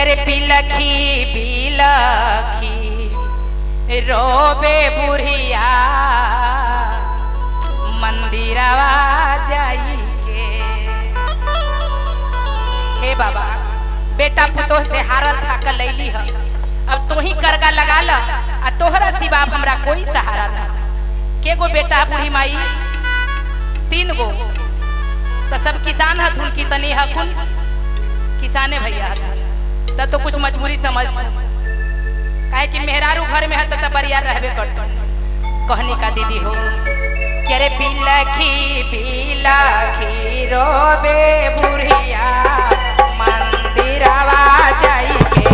रे बिलखी बिलखी रोबे बुढ़िया मंदिरवा जाई के। हे बाबा बेटा पुतोह से हारल था कल लैली है, अब तू ही करगा लगा ला, आ तोहरा सिवा हमरा कोई सहारा ना। के गो बेटा बूढ़ी माई? 3 गो। तो सब किसान हथुन की तनी हथुन किसाने भैया हथुन, तब तो कुछ मजबूरी समझ काहे कि मेहरारू घर में है तो बरियार रहबे करत। कहनी का दीदी हो के रे बिलखी बिलखी रोबे बुढ़िया मंदिरवा जाई के।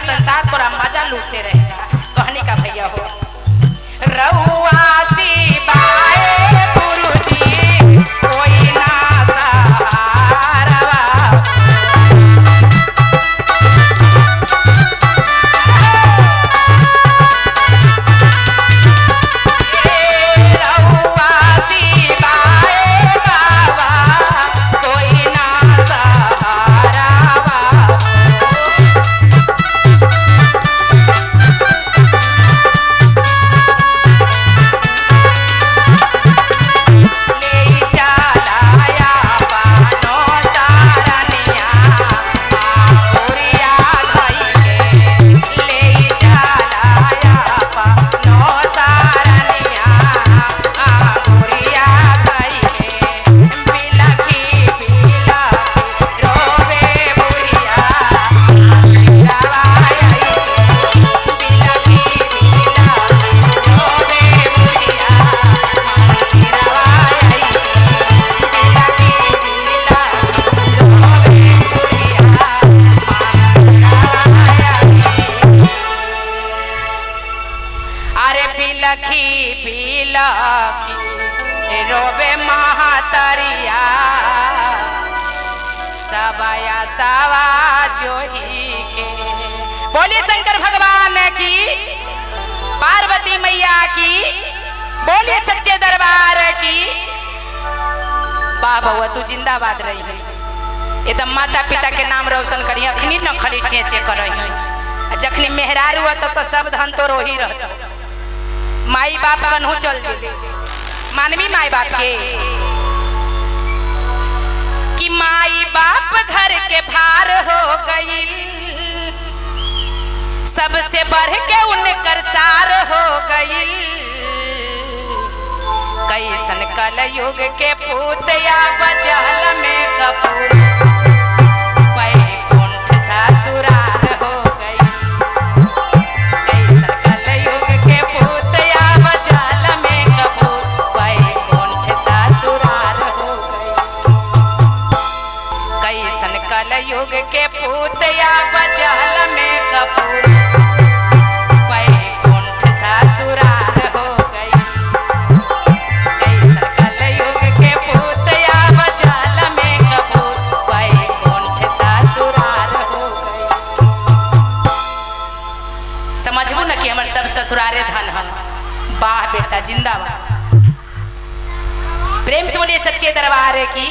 संसार तोरा मजा लूटते रहेगा। कहने का भैया हो रहुआ सिवाय गुरुजी कोई ना सहारवा। रहुआ सिवाय बाबा कोई ना सहारवा। बिलखी बिलखी रोबे महातरिया सबाया सवा जोही के। बोलिए शंकर भगवान की, पार्वती मैया की, बोलिए सच्चे दरबार की। बाबा तू जिंदाबाद रही है। एकदम माता पिता के नाम रोशन करी। अखनी न खड़ी चेचे कर जखनी मेहरारू हुआ तो सब धन तो रो ही रहता। माई बाप कन्हू चल गए मानवी माई बाप के कि माई बाप घर के भार हो गई। सबसे बढ़ के उनकर सार हो गई। कैसन कल युग के पूतया बजल में कपूर बैकुंठ ससुरार हो गई। कैसन कल युग के पूतया बजल में कपूर बैकुंठ ससुरार हो गई। कैसन कल युग के पूतया बजल में कपूर बैकुंठ ससुरार हो गई। कैसन कल युग के पूतया बजल में कपूर बैकुंठ ससुरार हो गई। समझबू न कि हमर सब ससुरारे धन हन। वाह बेटा जिंदाबाद। प्रेम से बोलिए सच्चे दरबार की।